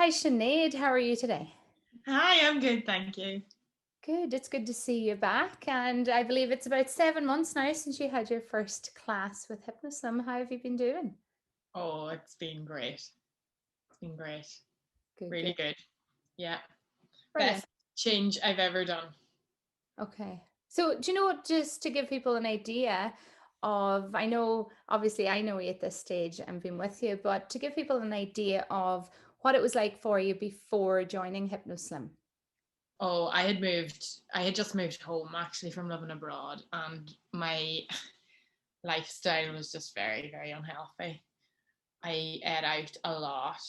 Hi, Sinead. How are you today? Hi, I'm good, thank you. Good. It's good to see you back. And I believe it's about 7 months now since you had your first class with Hypnoslim. How have you been doing? Oh, it's been great. It's been great. Good, Really good. good. Yeah. Brilliant. Best change I've ever done. Okay. So, do you know what, just to give people an idea of, I know, obviously, I know you at this stage and been with you, but to give people an idea of what it was like for you before joining Hypnoslim. Oh, I had just moved home actually from living abroad, and my lifestyle was just very, very unhealthy. I ate out a lot,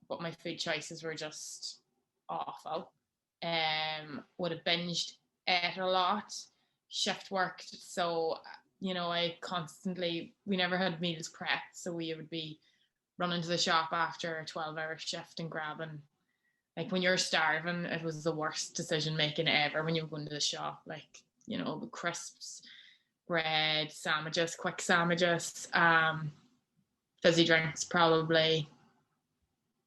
but my food choices were just awful. Would have binged, ate a lot, shift worked. So, we never had meals prepped. So we would be running to the shop after a 12-hour shift and grabbing, like when you're starving, it was the worst decision making ever when you were going to the shop. Like, the crisps, bread, sandwiches, quick sandwiches, fizzy drinks, probably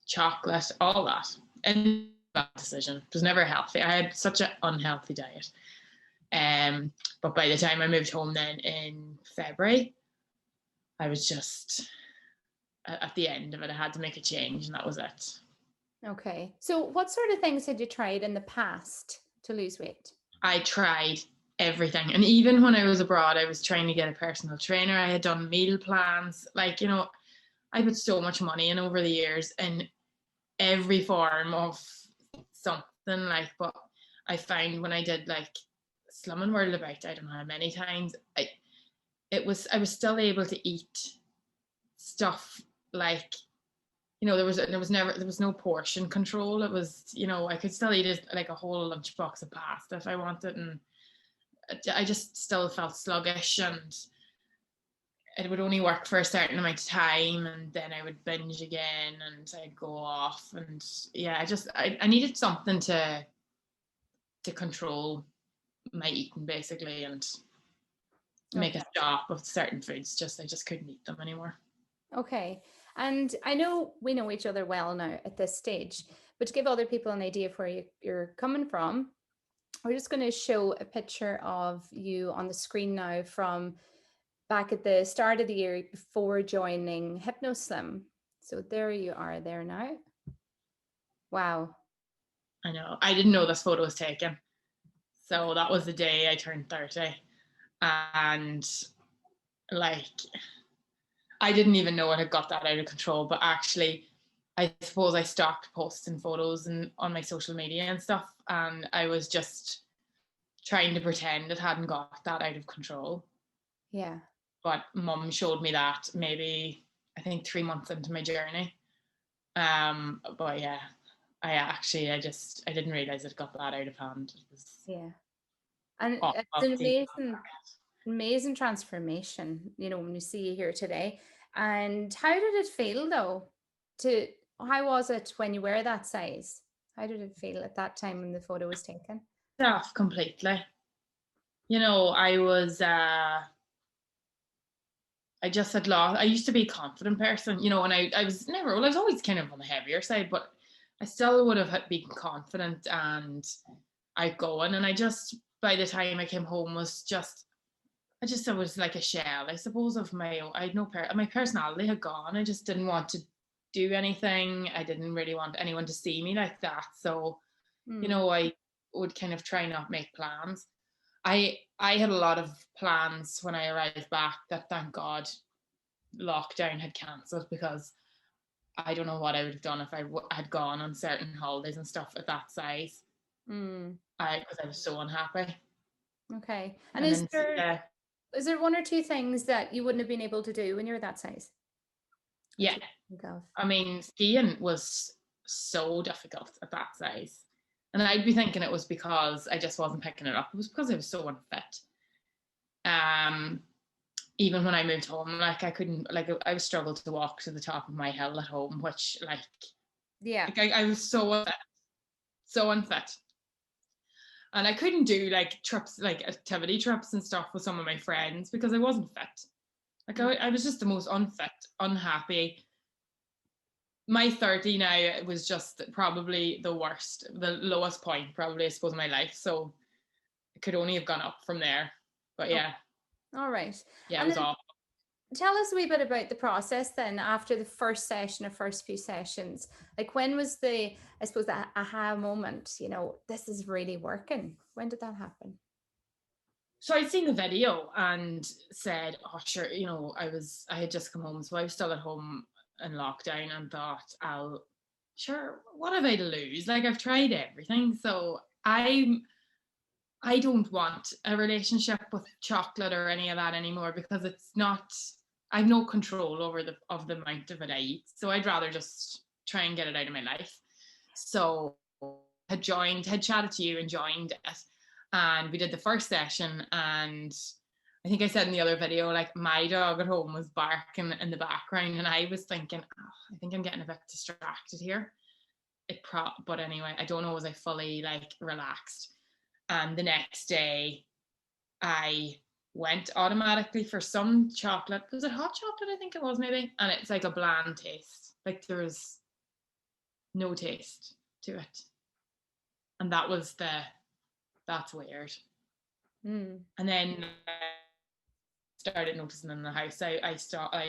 chocolate, all that. And bad decision. It was never healthy. I had such an unhealthy diet. But by the time I moved home then in February, I was just at the end of it. I had to make a change, and that was it. Okay. So, what sort of things had you tried in the past to lose weight? I tried everything. And even when I was abroad, I was trying to get a personal trainer. I had done meal plans. I put so much money in over the years in every form of something, but I find when I did like Slumming World about, I don't know how many times, I was still able to eat stuff like, there was no portion control. It was, I could still eat it like a whole lunchbox of pasta if I wanted, and I just still felt sluggish, and it would only work for a certain amount of time, and then I would binge again and I'd go off. And yeah, I needed something to control my eating basically, and make a Okay. stop of certain foods. I just couldn't eat them anymore. Okay. And I know we know each other well now at this stage, but to give other people an idea of where you're coming from, we're just going to show a picture of you on the screen now from back at the start of the year before joining Hypnoslim. So there you are there now. Wow. I know, I didn't know this photo was taken. So that was the day I turned 30, and like, I didn't even know it had got that out of control. But actually, I suppose I stopped posting photos and on my social media and stuff, and I was just trying to pretend it hadn't got that out of control. Yeah. But mum showed me that maybe, I think, 3 months into my journey. But yeah, I didn't realize it got that out of hand. It was Yeah. And awful it's an to even amazing transformation, when you see you here today. And how did it feel though? To How was it when you were that size? How did it feel at that time when the photo was taken? off completely. I was I just had lost. I used to be a confident person, and I was never. Well, I was always kind of on the heavier side, but I still would have been confident and outgoing. And I just, by the time I came home, I was like a shell, I suppose, of my own. I had no my personality had gone. I just didn't want to do anything. I didn't really want anyone to see me like that. So, Mm, I would kind of try not make plans. I had a lot of plans when I arrived back that, thank God, lockdown had cancelled, because I don't know what I would have done if I had gone on certain holidays and stuff at that size. mm, Because I was so unhappy. okay. And And then yeah, is there one or two things that you wouldn't have been able to do when you were that size that yeah. you think of? I mean, skiing was so difficult at that size. And I'd be thinking it was because I just wasn't picking it up. It was because I was so unfit. Um, Even when I moved home, like I couldn't, like I was struggled to walk to the top of my hill at home, which Yeah. I was so unfit, so unfit. And I couldn't do like trips, like activity trips and stuff with some of my friends because I wasn't fit. Like Mm, I was just the most unfit, unhappy, my 30 now was just probably the worst, the lowest point, probably, I suppose, in my life. So it could only have gone up from there. But yeah. All right. Yeah, it And was then awful. tell us a wee bit about the process then after the first session or first few sessions. Like when was the, I suppose, the aha moment, this is really working? When did that happen? So I'd seen the video and said, oh, sure, I had just come home. So I was still at home in lockdown and thought, sure, what have I to lose? Like, I've tried everything. So I don't want a relationship with chocolate or any of that anymore, because it's not, I've no control over the amount of it I eat. So I'd rather just try and get it out of my life. So had chatted to you and joined it. And we did the first session, and I think I said in the other video, like, my dog at home was barking in the background, and I was thinking, I think I'm getting a bit distracted here. But anyway, I don't know, was I fully like relaxed? And the next day I went automatically for some chocolate. Was it hot chocolate? I think it was, maybe. And it's like a bland taste. Like, there was no taste to it. And that's weird. And then I started noticing in the house, I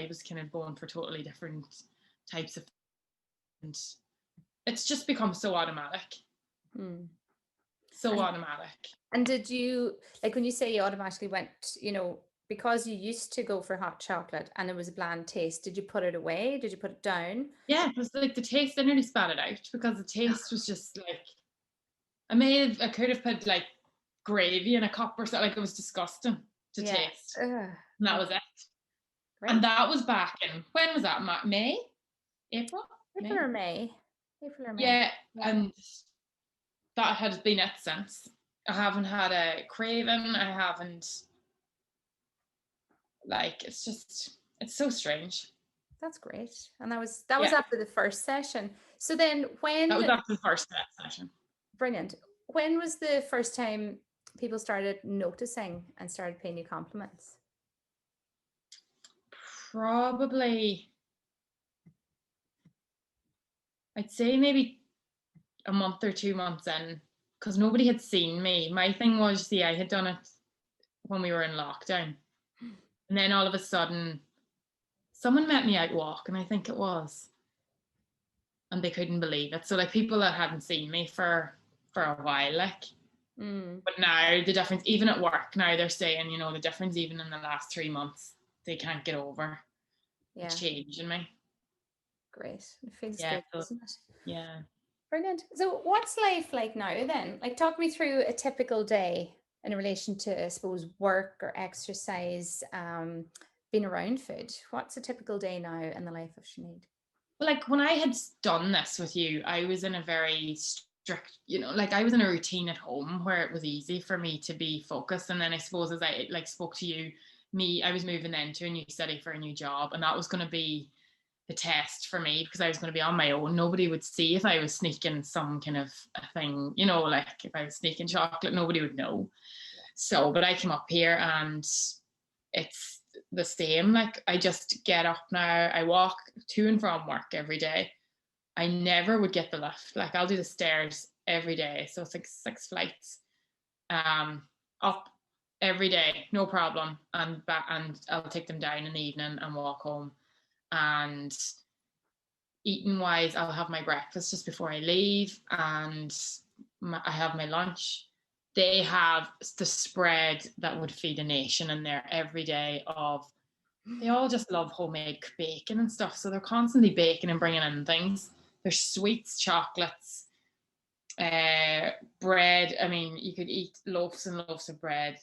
was kind of going for totally different types of, and it's just become so automatic. So automatic. And did you, like, when you say you automatically went, because you used to go for hot chocolate and it was a bland taste, did you put it away? Did you put it down? Yeah, it was like the taste, I nearly spat it out, because the taste was just like, I could have put like gravy in a cup or something. Like, it was disgusting to taste. And that was it. Great. And that was back in, when was that? May? April? April or May? April or May. Yeah, and that has been it since. I haven't had a craving. I haven't, like, it's so strange. That's great. And that was after the first session. So then that was after the first session. Brilliant. When was the first time people started noticing and started paying you compliments? Probably, I'd say maybe a month or 2 months in, because nobody had seen me. My thing was, I had done it when we were in lockdown. And then all of a sudden, someone met me out walking, I think it was. And they couldn't believe it. So, like, people that hadn't seen me for a while, like. But now the difference, even at work, now they're saying, the difference even in the last 3 months, they can't get over the change in me. Great. It feels good, doesn't it? Yeah. Brilliant. So what's life like now then? Like, talk me through a typical day in relation to, I suppose, work or exercise, being around food. What's a typical day now in the life of Sinead? Well, like, when I had done this with you, I was in a very strict, like, I was in a routine at home where it was easy for me to be focused. And then I suppose as I like spoke to you, I was moving then to a new city for a new job, and that was going to be the test for me, because I was going to be on my own. Nobody would see if I was sneaking some kind of a thing, like if I was sneaking chocolate, nobody would know. So, but I came up here and it's the same. Like, I just get up now, I walk to and from work every day. I never would get the lift. Like, I'll do the stairs every day. So it's like 6 flights up every day, no problem. And I'll take them down in the evening and walk home. And eating wise, I'll have my breakfast just before I leave, and I have my lunch. They have the spread that would feed a nation in there every day they all just love homemade bacon and stuff. So they're constantly baking and bringing in things. There's sweets, chocolates, bread. I mean, you could eat loaves and loaves of bread,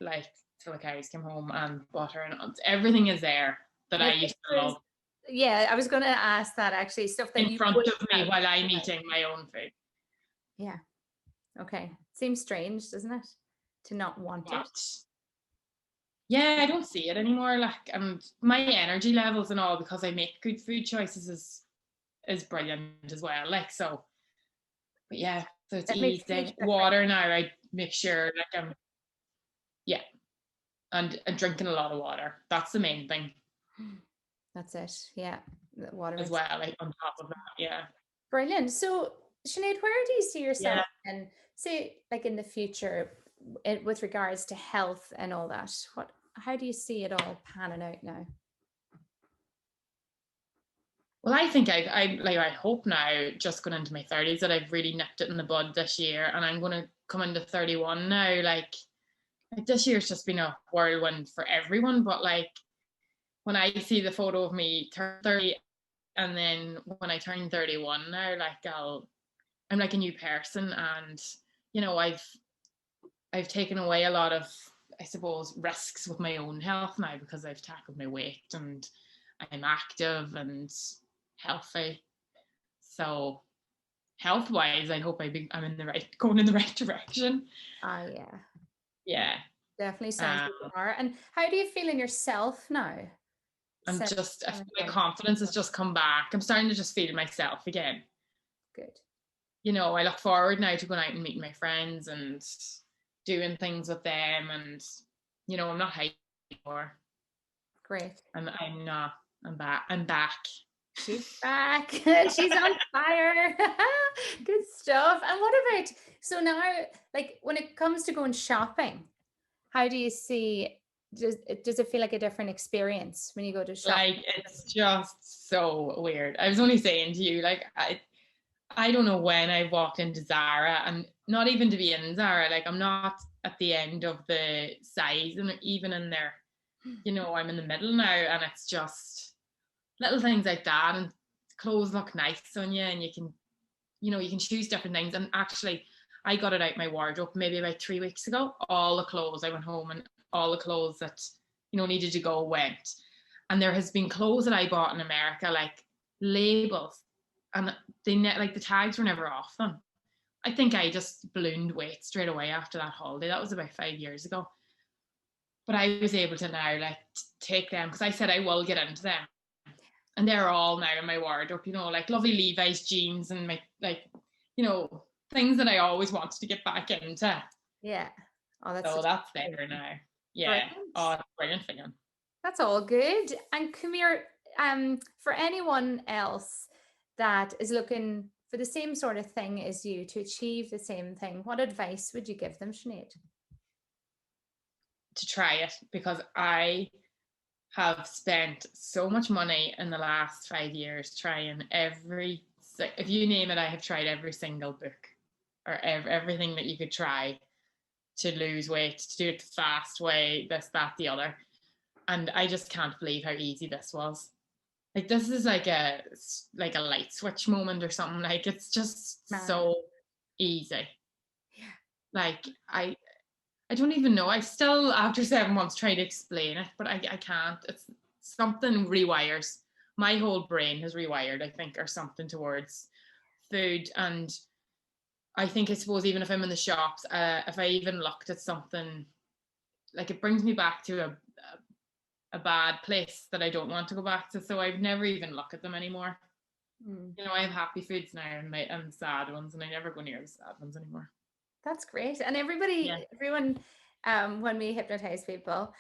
like, till the cows came home, and butter, and everything is there that I used to love. Yeah, I was going to ask that, actually. Stuff that in front of me while I'm eating my own food. Yeah. Okay. Seems strange, doesn't it? To not want it. Yeah, I don't see it anymore. Like, and my energy levels and all, because I make good food choices, is brilliant as well. Like, so, but yeah, so it's easy. Water now, I make sure, like, and drinking a lot of water. That's the main thing. That's it. Yeah. The water as makes well, like on top of that. Yeah. brilliant. So, Sinead, where do you see Yeah. yourself in, say, like in the future, with regards to health and all that? How do you see it all panning out now? Well, I think I hope now, just going into my 30s, that I've really nipped it in the bud this year, and I'm going to come into 31 now. Like this year's just been a whirlwind for everyone. But like when I see the photo of me turn 30, and then when I turn 31 now, like I'm like a new person, and I've taken away a lot of, I suppose, risks with my own health now, because I've tackled my weight and I'm active and healthy. So health wise, I hope I'm going in the right direction. Ah, yeah, Yeah. definitely sounds Um, like you are. And how do you feel in yourself now? I feel my Done. confidence has just come back. I'm starting to just feel myself again. Good. I look forward now to going out and meeting my friends and doing things with them. And, I'm not hiding anymore. Great. I'm not. I'm back. I'm back. She's back. She's on fire. Good stuff. And what about, so now, like when it comes to going shopping, how do you see, does it feel like a different experience when you go to shop? Like, it's just so weird. I was only saying to you, like, I don't know when I walked into Zara, and not even to be in Zara, like I'm not at the end of the size, and even in there, I'm in the middle now, and it's just little things like that, and clothes look nice on you, and you can choose different things. And actually, I got it out my wardrobe maybe about 3 weeks ago. All the clothes, I went home, and all the clothes that needed to go went. And there has been clothes that I bought in America, like labels, and like the tags were never off them. I think I just ballooned weight straight away after that holiday. That was about 5 years ago. But I was able to now like take them, because I said I will get into them, and they're all now in my wardrobe. Like lovely Levi's jeans and my things that I always wanted to get back into. Yeah. Oh, that's So such that's there now. Yeah. brilliant. Oh, it's brilliant feeling. That's all good. And come here, for anyone else that is looking for the same sort of thing as you to achieve the same thing, what advice would you give them, Sinead? To try it, because I have spent so much money in the last 5 years trying if you name it, I have tried every single book, or everything that you could try to lose weight, to do it the fast way, this, that, the other. And I just can't believe how easy this was. Like this is like a light switch moment or something. Like it's just Man. so easy. Yeah. Like I don't even know. I still, after 7 months, try to explain it, but I can't. It's something rewires. My whole brain has rewired, I think, or something towards food. And I think, I suppose, even if I'm in the shops, if I even looked at something, like it brings me back to a bad place that I don't want to go back to. So I've never even looked at them anymore. Mm. I have happy foods now and sad ones, and I never go near the sad ones anymore. That's great. And Yeah. everyone, when we hypnotize people,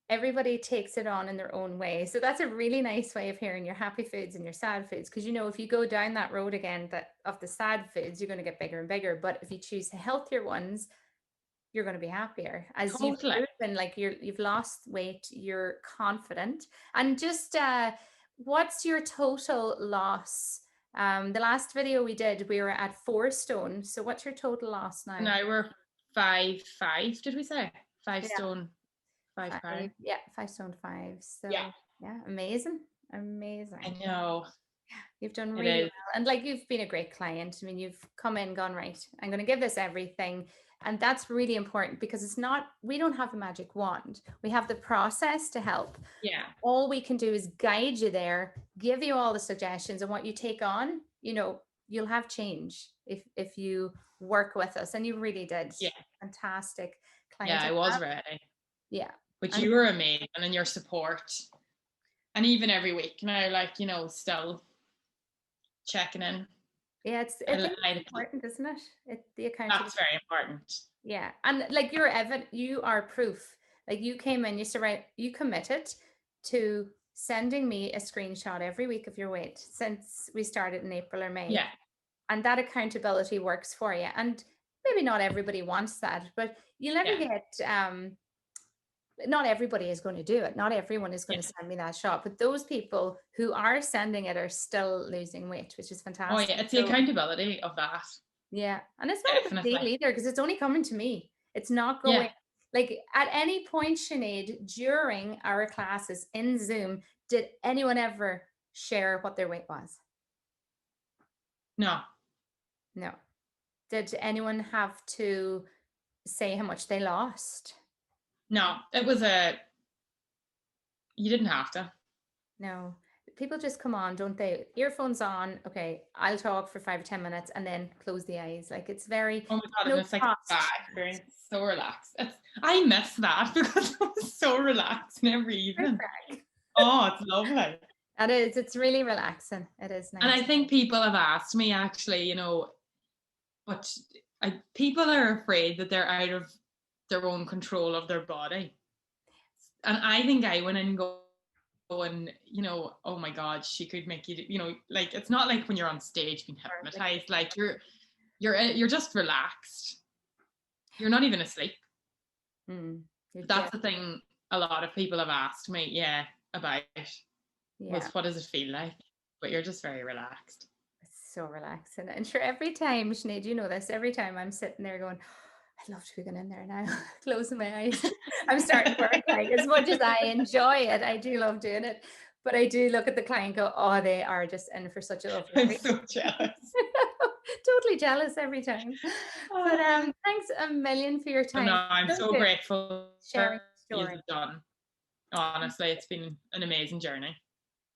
everybody takes it on in their own way. So that's a really nice way of hearing your happy foods and your sad foods. Because if you go down that road again, that of the sad foods, you're going to get bigger and bigger. But if you choose the healthier ones, you're going to be happier, as you've Totally. proven. Like you've lost weight, you're confident. And just what's your total loss? The last video we did, we were at 4 stone. So what's your total loss now? Now we're 5'5", did we say? 5 Yeah. stone, 5 pound. Yeah, 5 stone 5. Yeah, So yeah, amazing. I know. You've done It really is. well. And like you've been a great client. I mean, you've come in, gone, right, I'm going to give this everything. And that's really important, because we don't have a magic wand. We have the process to help. Yeah. All we can do is guide you there, give you all the suggestions, and what you take on, you'll have change if you work with us. And you really did. Yeah. Fantastic Yeah, client. I was ready. Yeah. But And you were amazing, and your support. And even every week now, like, still checking in. yeah, it's important, isn't it? The accountability. That's very important. Yeah. And like you are proof. Like you came in, you committed to sending me a screenshot every week of your weight since we started in April or May. Yeah. And that accountability works for you. And maybe not everybody wants that, but you'll never Yeah. get not everybody is going to do it. Not everyone is going Yeah. to send me that shot, but those people who are sending it are still losing weight, which is Oh fantastic. yeah, it's the accountability of that. Yeah. And it's not a big deal Definitely. either because it's only coming to me. It's not Yeah. going like at any point, Sinead, during our classes in Zoom, did anyone ever share what their weight was? No. No. Did anyone have to say how much they lost? No. You didn't have to. No. People just come on, don't they? Earphones on. Okay, I'll talk for 5 or 10 minutes and then close the eyes. Like it's very Oh my God, no and it's like cost. that experience. So relaxed. I miss that because it was so relaxing every evening. Oh, it's lovely. It is. It's really relaxing. It is nice. And I think people have asked me actually, but people are afraid that they're out of their own control of their body. And I think I went in going, oh my God, she could make you, like it's not like when you're on stage being hypnotized, like you're just relaxed. You're not even asleep. That's the thing a lot of people have asked me, about was what does it feel like? But you're just very relaxed. It's so relaxing. And sure, every time, Sinead, you know this, every time I'm sitting there going, I'd love to be going in there now, closing my eyes. I'm starting to work. Like as much as I enjoy it, I do love doing it. But I do look at the client and go, oh, they are just in for such a lovely I'm so jealous. Totally jealous every time. But thanks a million for your time. No, I'm so grateful sharing for story. you've done. Honestly, it's been an amazing journey.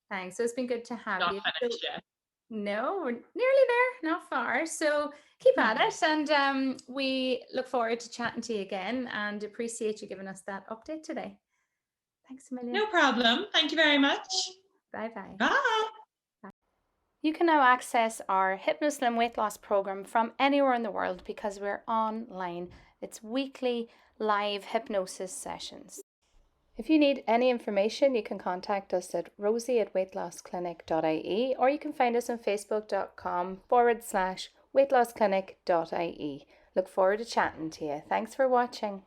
Thanks. So it's been good to have Not you. finished yet. No, we're nearly there, not far. So keep at it. And we look forward to chatting to you again and appreciate you giving us that update today. Thanks a million. No problem. Thank you very much. Bye-bye. Bye. You can now access our Hypnoslim weight loss program from anywhere in the world because we're online. It's weekly live hypnosis sessions. If you need any information, you can contact us at rosie@weightlossclinic.ie or you can find us on facebook.com/weightlossclinic.ie. Look forward to chatting to you. Thanks for watching.